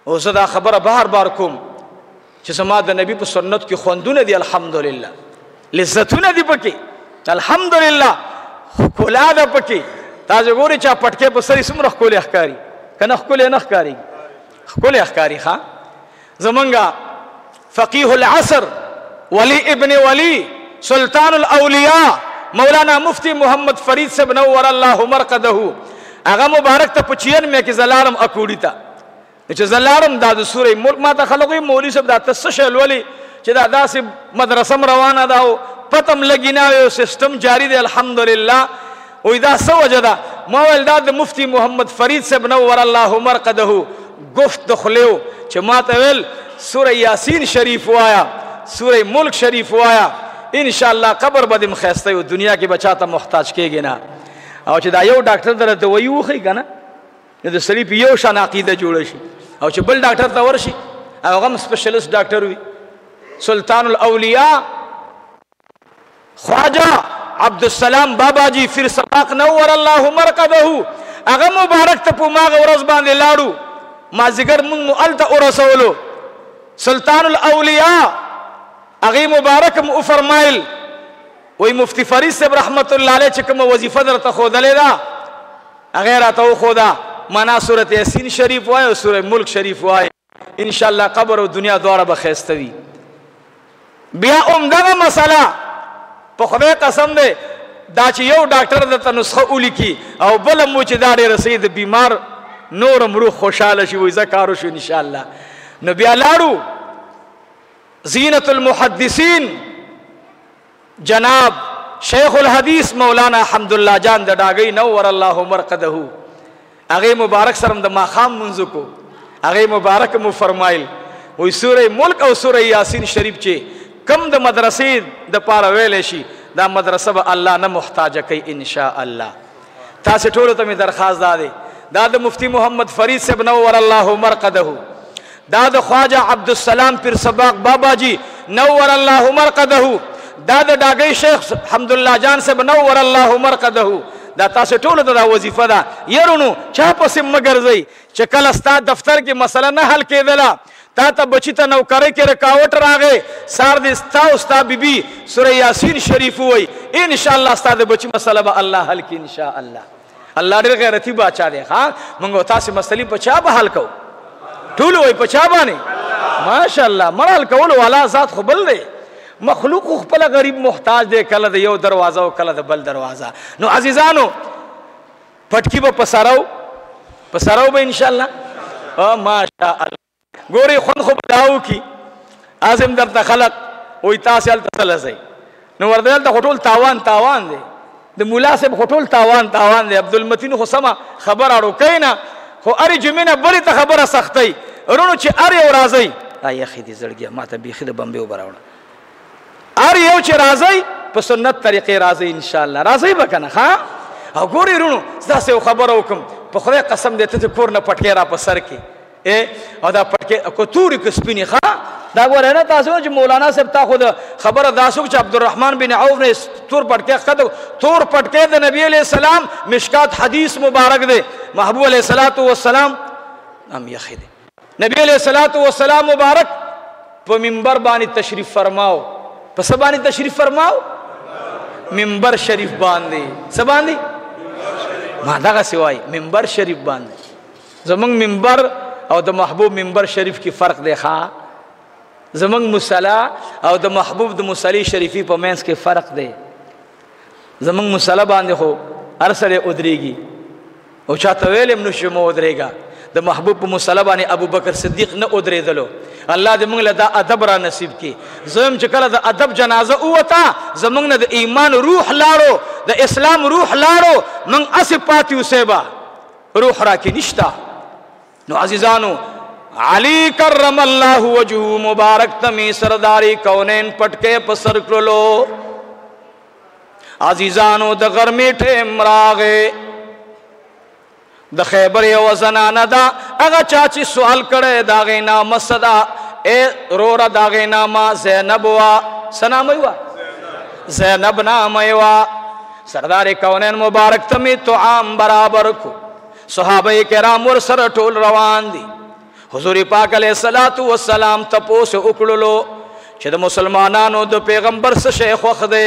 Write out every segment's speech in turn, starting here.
او زه دا خبره بار بار کوم چې زما د نبی په سنت کې خوندونه دي الحمدلله، لذتونه دي پکې الحمدلله، ښکلا ده پکې. تاسو ګورئ چې پټکې په سر څومره ښکلې ښکاري کنه ښکلې نه ښکاري؟ ښکلې ښکاري. ښه زمونږ فقيه العصر ولی ابن ولی سلطان الاولیاء مولانا مفتی محمد فرید صاحب نور الله مرقده هغه مبارک ته په 96 کې زلارم اکوړی ته چې زلارم دا د سورې ملک ما ته خلکو مولوی صاحب دا تسشل ولی چې دا داسې مدرسه روانه ده او پتم لګینا یو سیستم جاری دی الحمدلله. وې دا څه وجه ده؟ ما ویل دا د مفتی محمد فرید صاحب نور الله مرقده گفت د خلیو چې ما ته ویل سورہ یاسین شریف وایا، سورہ ملک شریف وایا، ان شاء الله قبر به دې مخېسته او دنیا کې بچاته محتاج کېږي نه. او چې دا یو ډاکټر درته دوی وخی کنه د سړي په یو شان عقیده جوړ شي، او چې بل ډاکټر ته ورشي هغه هم سپیشلیست ډاکټر وي. سلطان الاولیاء خواجہ عبدالسلام بابا جی فر سباق نور الله مرقده هغه مبارک ته په ماغه ورځ باندې لاړو مازیګر مونږ مؤلته ورسولو. سلطان الاولیاء هغه مبارک مو فرمایل وی مفتی فرید صاحب رحمت الله علیه چې کوم وظیفه درته خودلې ده هغه راته خودا معنا سورۃ یاسین شریف وای او سورۃ ملک شریف وای، ان شاء الله قبر او دنیا دواړه به خېسته وي. بیا عمدغه مسله په خدای قسم ده دا چې یو ډاکټر درته نسخه ولیکي او بل مو چې دا ډېر رسید بیمار نورم روح خوشاله شي وي زکارو شو ان شاء الله. نو بیا لاړو زینت المحدثین جناب شیخ الحدیث مولانا حمدالله جان د ډاګی نور الله مرقده هغه مبارک سره د ماخام منځ کو هغه مبارک مو فرمایل وې سورې ملک او سورې یاسین شریف چې کم د مدرسې د پاره ویلې شي دا مدرسه به الله نه محتاج کوي ان شاء الله. تاسو ټول ته می درخواست ده دا د مفتی محمد فرید صاحب نور الله مرقده، دا د خواجہ عبدالسلام پیر سباق بابا جی نور الله مرقده، دا د ډاګی شیخ حمدالله جان صاحب نور الله مرقده، دا تاسو ټول ته دا وظیفه ده. يرونو چا پسې مګرځي چې کله ستا دفتر کې مسله نه حل کېدله تا ته بچی ته نوکرۍ کې رکاوټ راغی سار دې ستا او ستا بیبي سورہ یاسین شریف وای، ان شاء الله ستا د بچی مسله به الله حل کړي ان شاء الله. الله ډېر غیرتي باچا دی. ها موږ تاسو مسلې په چا به حل کوو؟ ټول وای په چا باندې ماشاء الله مرال کول والا ذات خو بل دی، مخلوق خپل غریب محتاج دی، کله د یو دروازه او کله د بل دروازه. نو عزیزانو پټکی به پسراو به ان شاء الله ماشاء الله. ګوري خون خو بداو کی اعظم درته خلق وې تاسو ال تسلسي نو وردل ته ټول تاوان دی د مولا صاحب ټول تاوان دی. عبدالمتین خو سما خبر اړو کینا خو اری جمینه بری ته خبره سختي ورونو چې اری او راځي آی اخی دې زړګیا ماته بيخي د بمبه وبراوړه اری یو چې راځي په سنت طریقې راځي ان شاء الله راځي بکنه. ها او ګوري ورونو زاسه خبر وکم په خدای قسم دې ته کور نه پټکی را په سر کې او دا پټکی کو توري کو سپینی. ښا دا ګوره نه تاسو چې مولانا صاحب تا خود خبره داسو چې عبدالرحمن بن عوف نے تور پټکی خد تور پټکی د نبی علیہ السلام مشکات حدیث مبارک دے محبوب علیہ الصلوۃ والسلام ام یخید نبی علیہ الصلوۃ والسلام مبارک په منبر باندې تشریف فرماو. په سبانی تشریف فرماو منبر شریف باندې سبانی ما دغه سوای منبر شریف باندې. زمونږ منبر او د محبوب منبر شریف کی فرق دی. ښا زمونږ مصلا او د محبوب د مصلی شریفی په مینس کې فرق دی. زمونږ مصلا باندې خو هر سره ودرېږي او چاته ویلم نو شمو ودرېږي. د محبوب په مصلا باندې ابو بکر صدیق نه ودرېدلو. الله دې موږ له دا ادب را نصیب کړي. زم چې کله د ادب جنازه اوته زمونږ نه د ایمان روح لاړو د اسلام روح لاړو موږ اسې پاتې اوسېبا روح را کې نشتا. نو عزیزانو علی کرم الله وجهه مبارک تمی سرداری کونین پټکې په سر کړلو. عزیزانو د غرمې ټیم راغې د خیبر یو زنانه دا هغه چا چې سوال کړی دا غي نام صدا اے رورا دا غي نام زینب وا سنام وا زینب نام وا. سردار کونین مبارک تمی تو عام برابر کو صحابه کرام ور سره ټول روان دي. حضور پاک علیہ الصلوۃ والسلام تپوس وکړلو چې د مسلمانانو د پیغمبر څخه شیخ وخده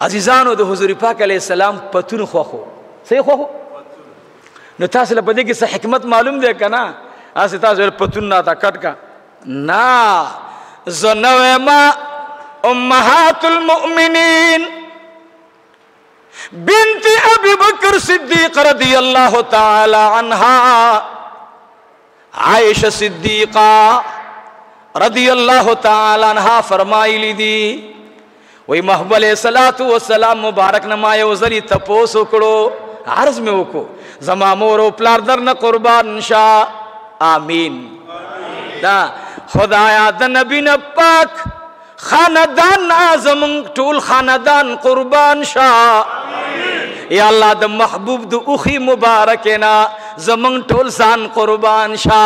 عزیزانو د حضور پاک علیہ السلام پتون خوخو صحیح خوخو نو تاسو له پدې کې څه حکمت معلوم دی کنه اسه تاسو پتون نه تا کټ کا نا زنوه ما امهات المؤمنین بنت ابی بکر صدیق رضی اللہ تعالی عنہا عائشہ صدیقہ رضی اللہ تعالی عنہا فرمائی لی دی وی محبوب علیہ السلام مبارک نما یو ذری تپوس وکړو عرض میں وکړو زما مور او پلار درنه قربان شا آمین دا خدایا د نبی نه پاک خاندان اعظم ټول خاندان قربان شا یا الله د محبوب د اوخي مبارکنا زمون ټول ځان قربان شا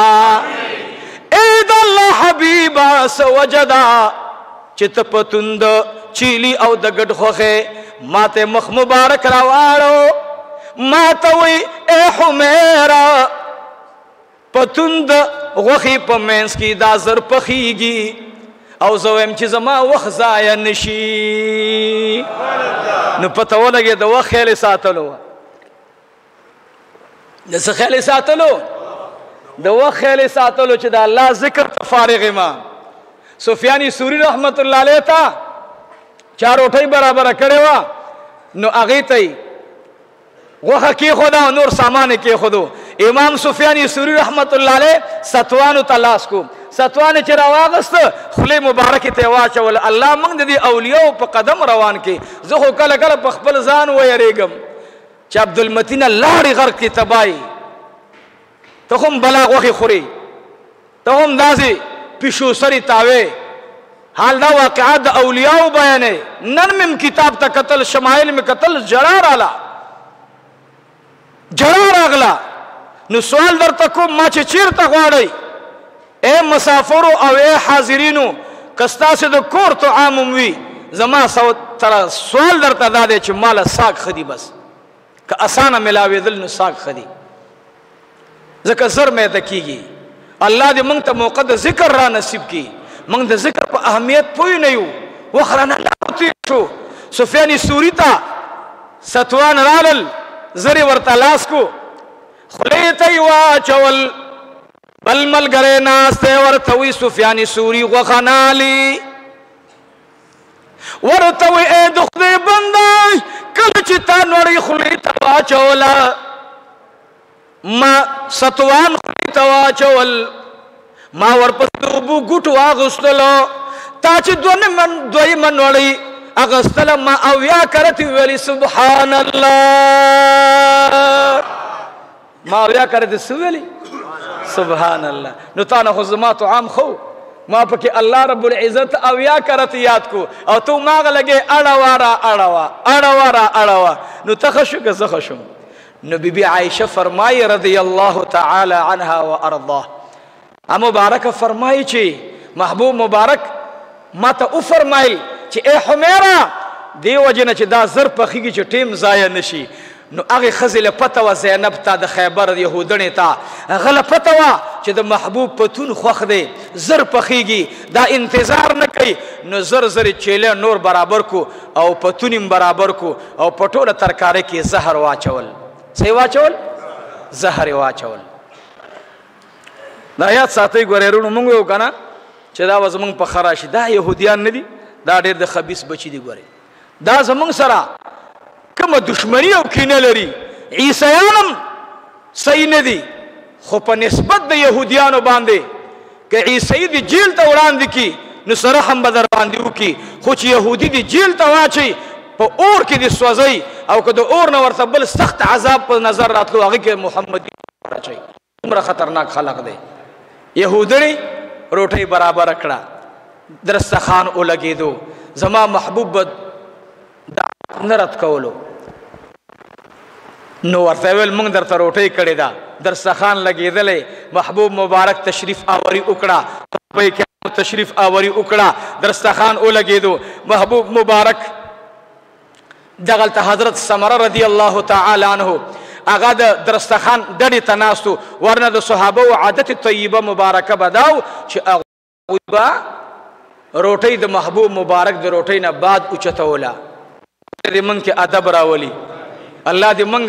اے د الله حبیبا سوجدا چت پتوند چیلی او د ګډ خوخه ماته مخ مبارک راواړو ماته وی اے حمیرا پتوند غوخي په منس کې دا زر پخیږي او زویم چې زما وخت ضایع نشي نو پته ولګي د وخت خیال ساتلو د څه خیال ساتلو د وخت خیال ساتلو چې د الله ذکر فارغ ما سفیانی سوری رحمت الله علیه تا چار وټي برابر کړي وا نو اغه ته وخه کې خدا نور سامان کې خودو امام سفیانی سوری رحمت الله علیه ستوانو تلاش کو ستوان چې راواغست خلی مبارک ته واچول الله موږ د اولیاء په قدم روان کې زه خو کله کله په خپل ځان ويریږم چې عبدالمتین لاري غرق کې تبای ته هم بلاغ وخی خوري ته هم داسي پښو سری تاوي حال دا واقعات د اولیاء بیانې نن مم کتاب ته قتل شمائل میں قتل جرار اعلی جرار اغلا نو سوال درته کوم ما چې چیرته غواړی اے مسافرو او اے حاضرینو کستا سے دو کور تو عامم وی زما سوال درته دا دی چې مال ساق خدي بس که اسانه ملاوي دل نو ساق خدي ځکه زر مې دکیږي الله دې موږ ته موقع د ذکر را نصیب کړي موږ د ذکر په اهمیت پوه نه یو وخرانه لاوتی شو سفیانی سوری تا ستوان رالل زری ورته لاس کو خلیته واچول بل ملګری ناسته ورته وی سفیانی سوری غخنالی ورته وی اے د خدای بندای کله چې تا نړۍ خلیته واچولا ما ستوان خلیته واچول ما ورپسې بو ګټ واغستلو تا چې دوی من وړي اغستل ما او یا کرتی ویلی سبحان الله ما او یا کرتی سویلی سبحان الله نو تانا خزمات عام خو ما پکی اللہ رب العزت او یا کرت یاد کو او تو ماغ لگے اڑوارا اڑوا اڑوارا اڑوا نو تخشو که زخشو نو بی بی عائشہ فرمائی رضی اللہ تعالی عنها و ارضاه مبارک فرمائی چی محبوب مبارک ما تا او فرمائی چی اے حمیرہ دیو جنہ چی دا زر پخیگی چی ٹیم ضائع نشی نو اغی خزل پتوا زینب تا د خیبر یهودنی تا غل پتوا چې د محبوب پتون خوخ دی زر پخیگی دا انتظار نکی نو زر زر چیلے نور برابر کو او پتونیم برابر کو او پټوله ترکاری کی زهر واچول سی واچول زهر واچول دا یاد ساتي ګورېرونو مونږ یو کنه چې دا وزمون په خراشي دا يهوديان ندي دا ډېر د خبيث بچي دي ګورې دا زمون سره کومه دشمنی او کینه لري عیسایانم صحیح ندي خو په نسبت د يهوديانو باندې که عیسائی دی جیل ته وړاندې کی نو سره هم بدر باندې وکي خو چې يهودي دی جیل ته واچي په اور کې دی سوځي او که د اور نه ورته بل سخت عذاب په نظر راتلو هغه کې محمد راچي عمره خطرناک خلق دی يهودي روټي برابر کړه درستخان ولګیدو زما محبوب نرد کولو نو ورته ویل موږ درته روټي کړې ده درستخان لګیدلې محبوب مبارک تشریف آوری وکړه تشریف آوری وکړه درستخان ولګیدو محبوب مبارک دغلت حضرت سمره رضی الله تعالی عنہ هغه د درستخان ډډې ته ناستو ورنه د صحابه عادت طیبه مبارکه بداو چې هغوی به روټۍ د محبوب مبارک د روټۍ نه بعد اوچتوله دې موږ کې ادب راولي الله دې موږ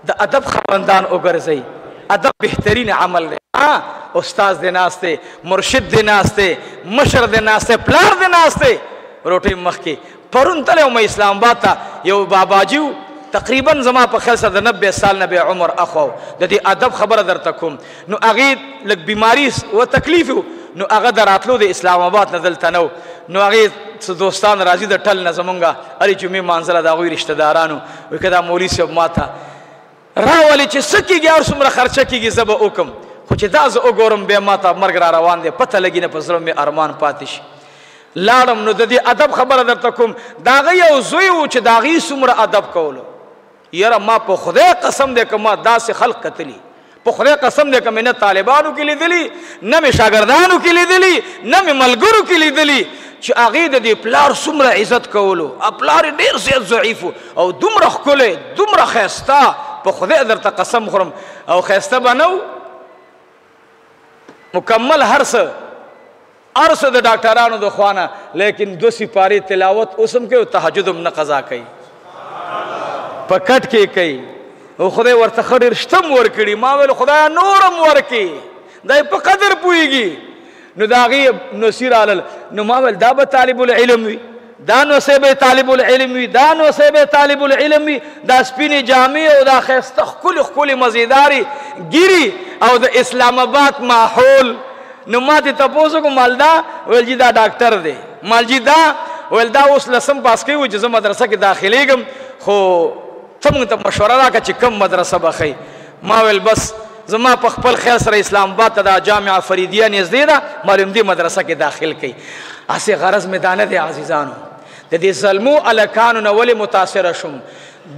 د ادب خاوندان وګرځي ادب بهترین عمل دی استاد دې ناسته مرشد دې ناسته مشر دې ناسته پلار دې ناسته روټۍ مخ کې پرون تلو مې اسلام آباد ته یو باباجیو تقریبا زما په خیال سره د 90 سال نه به عمر اخو د دې ادب خبره درته کوم نو هغه لږ بیماری او تکلیف نو هغه دراتلو د اسلام آباد نه دلته نو هغه دوستان راځي د ټل نه زمونږه علي جمعې مانځله د هغوی رشته دارانو وایي که دا مولوي صاحب ماته راولي چې څه کېږي هر څومره خرچه کېږي زه به وکړم خو چې دا زه وګورم بیا ماته مرګ را روان دی پته لګي نه په زړه مې ارمان پاتې شي لاړم نو د دې ادب خبره درته کوم د هغه یو زوی و چې د هغې څومره ادب کولو یاره ما په خدای قسم دی که ما داسې خلق کتلي په خدای قسم دی که مې نه طالبانو کې لیدلي نه مې شاګردانو کې لیدلي نه مې ملګرو کې لیدلي چې هغې د دې پلار څومره عزت کولو پلار یې ډېر زیات ضعیف او دومره ښکلی دومره ښایسته په خدای درته قسم خورم او ښایسته به نه مکمل هر څه د ډاکټرانو د خوانه لیکن 2 سپارې تلاوت اوس هم کوي او تهجد هم نه قضا کوي په کټ کې کوي او خدای ورته ښه ډېر شته م ورکړي ما ویل خدایه نور هم ورکړي دا په قدر پوهېږي نو د هغې نصیر علل نو ما ویل دا به طالب العلم وي دا نوسی به طالب العلم وي دا نوسی به طالب العلم وي دا سپینې جامې او دا ښایسته ښکلې ښکلې مزیدارې ګیري او د اسلام آباد ماحول نو ما ته تپوس وکړو مالدا ویل جي دا ډاکټر دی مال جي دا ویل دا اوس 10 پاس کوي چې زه مدرسه کې داخلېږم خو ته موږ ته مشوره راکړه چې کوم مدرسه به ښایي ما ویل بس زما په خپل خیال سره اسلام آباد ته دا جامعه فریدیه نږدې ده معلوم دې مدرسه کې داخل کړي هسې غرض مې دا نه دی عزیزانو د دې ظلمو هلکانو نه ولې متاثره شوم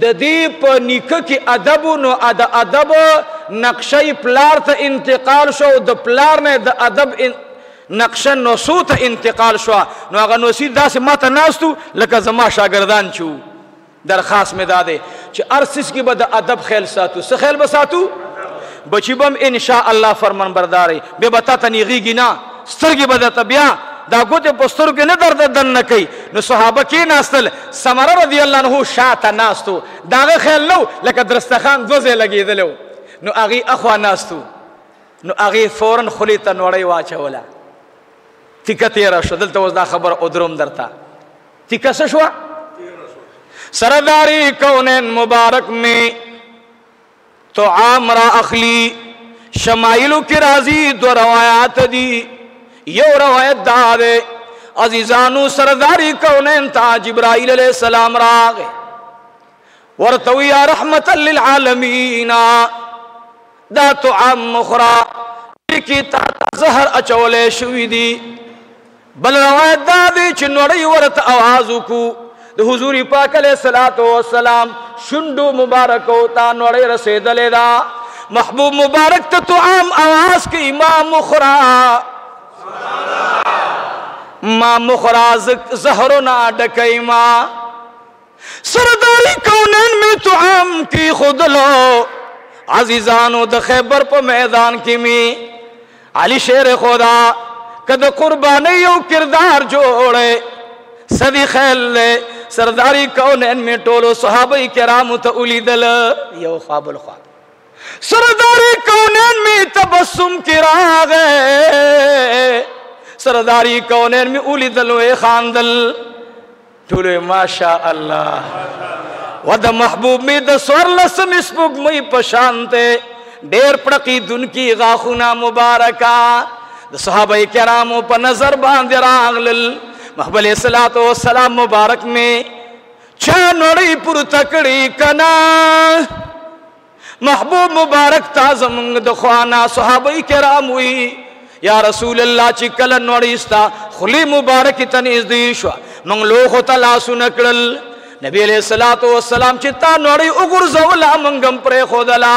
د دې په نیکه کې ادب نو د ادب نقشه پلار ته انتقال شو د پلار نه د ادب نقشه نوسو ته انتقال شو نو هغه نوسي داسې ما ته ناستو لکه زما شاګردان چې درخواست مې دا دی چې هر څیز کې به د ادب خیال ساتو څه خیال به ساتو بچی به هم انشاء الله فرمان برداری بیا به تا ته نیغېږي نه سترګې به درته بیا دا ګوتې په سترګو کې نه درته دننه کوي نو صحابه کېناستل ثمره رضی الله عنه شاته ناستو د هغه خیال نه و لکه درستخان 2 ځای لګېدلی و نو هغې اخوا ناستو نو هغې فورا خولې ته نوړۍ واچوله تیکه تېره شوه دلته اوس دا خبره ادروم درته تیکه څه شوه سرداری کونین مبارک میں تو عام را اخلی شمائلو کی راضی 2 روایات دی یو روایت دا دے عزیزانو سرداری کونین تا جبرائیل علیہ السلام راغے ورتوی یا رحمتا للعالمین دا تو عام مخرا کی تا زہر اچولے شوی دی بل روایت دا دے چنوڑی ورت آوازو کو د حضور پاک علیہ الصلوۃ والسلام شندو مبارک ہوتا نوڑے رسیدلے دا محبوب مبارک ته تو عام آواز کی امام مخرا ما مخرا زہرنا ڈکئی ما سرداری کونین میں تو عام کی خود لو عزیزانو د خیبر پا میدان کی می علی شیر خدا کد قربانی او کردار جوڑے صدی خیل لے سرداری کونین میں ٹولو صحابہ کرام تا اولیدل یو خواب الخواب سرداری کونین میں تبسم کی راغے سرداری کونین میں اولیدل وے خاندل ٹولو ماشاء اللہ ود محبوب میں د سور لسم اسپوگ مئی پشانتے دیر پڑکی دن کی غاخونا مبارکا د صحابہ کرامو پا نظر باندھ راغلل محبوب علیہ السلام مبارک میں چانوڑی پر تکڑی کنا محبوب مبارک تازم دخوانا صحابہ کرام ہوئی یا رسول اللہ چی کلن نوڑیستا خلی مبارک تنیز دیشوا منگلوخو تلاسو نکڑل نبی علیہ السلام چی تا نوڑی اگر زولا منگم پر خودلا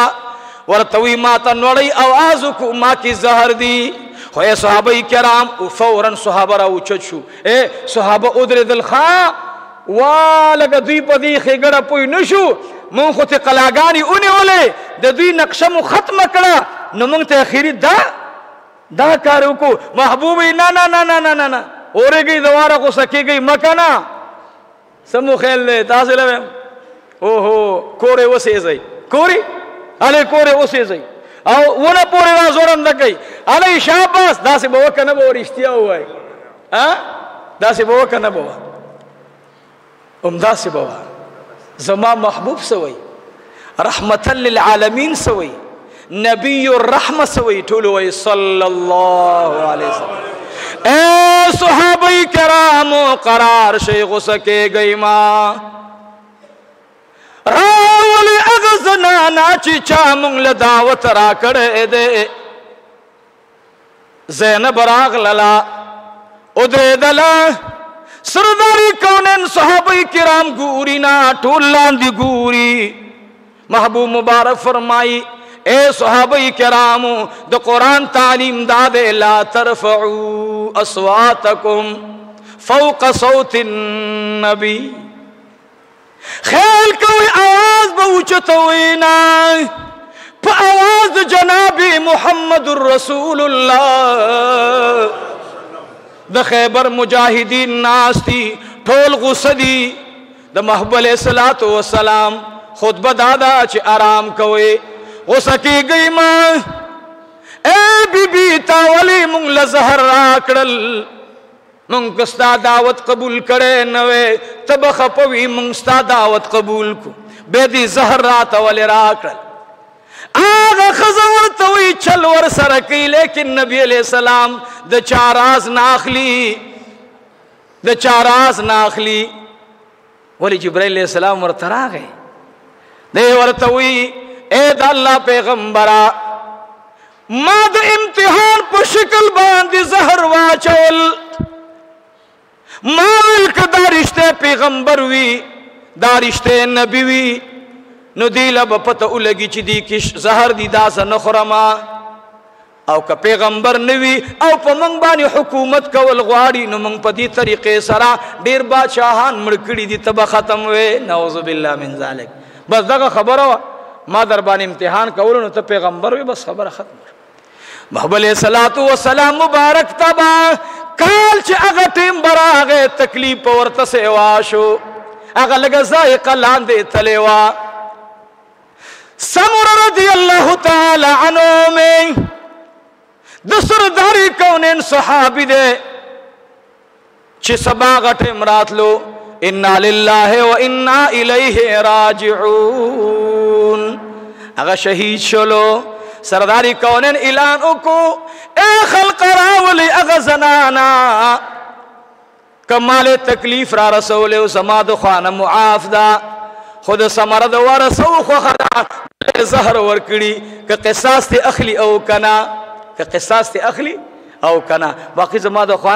ورطوی ما تا نوڑی آوازو کو ما کی زہر دی خوئے صحابہ کرام فوراً صحابہ را اوچت شو اے صحابہ ادر دل خواہ والگا دوی پا دی خیگڑا پوی نشو مون خو ته قلاګانی ونیولې د دوی نقشه مو ختمه کړه نو مونږ ته اخیری دا کار وکړو. محبوب نه نه نه نه نه نه اورېږي دواره غوسه کېږئ مکه نه سمو خیال دی تاسې له اوهو کورې وسېځئ کورې هلې کورې وسېځئ او ونه پورې را زورنده کوي هلې شاباس داسې به وکړه نه به رښتیا ووایي داسې به وکړه نه به وه همداسې به وه. زما محبوب سوی رحمتا للعالمین سوی نبی الرحمه سوی ټول وی صلی الله علیه وسلم. اے صحابه کرامو قرار شي غوسه کېږئ ما راولي هغه زنانا چې چا مونږ له دعوت را کړی دی. زینب راغلله ودرېدله سرداری کونین صحابه کرام ګوري نه ټول لاندې ګوري. محبوب مبارک فرمائی اے صحابه کرامو د قرآن تعلیم داده لا ترفعوا اصواتکم فوق صوت النبی خیال کوئی آواز به اوچتوئ نه په آواز د جناب محمد رسول الله. د خیبر مجاهدین ناستی ټول غصه دي د محبوب علیہ الصلوۃ والسلام خطبه دادا چې آرام کوئ غصه کېږئ ما. اے بی بی تا ولی مونږ له زهر راکړل مونږ که ستا دعوت قبول کړی نه وی ته به خفه وي مونږ ستا دعوت قبول کو بیا دې زهر راته ولې راکړل. هغه ښځه ورته وایي چل ورسره کوي لیکن نبي علیہ السلام د چا راز نه اخلي د چا راز نه اخلي. ولې جبرائیل علیہ السلام ورته راغی دی ورته وایي اے د الله پیغمبره ما د امتحان په شکل باندې زهر واچول ما ویل که دا رښتیا پیغمبر وي دا رښتیا نبي وي نو دی له به پته ولګي چې دی کې زهر دي دا زه نه خورمه او که پیغمبر نه وي او په موږ باندې حکومت کول غواړي نو موږ په دې طریقې سره ډېر بادشاهان مړ کړي دي ته به ختم وې نعوذ بالله من ذلک. بس دغه خبره وه ما در باندې امتحان کولو نو ته پیغمبر وي بس خبره ختمه. محبوب علیہ الصلوۃ والسلام مبارک تبا کال چې هغه ټیم به راغی تکلیف به ورته سیوا شو هغه لږه ذایقه لاندې تلې وه. سمره رضی الله تعالی عنه میں د سرداری کونین صحابی دے چې سبا غټم راتلو انا لله و انا الیه راجعون هغه شهید شلو. سرداری کونین اعلان وکړو اے خلق راولي هغه زنانا کمال تکلیف را رسول زما د خوانه معاف ده خود سمره د ورسو خو خدا زهر ورکړي که قصاص ته اخلي او کنا که قصاص ته اخلي او کنا باقي زما د خوانه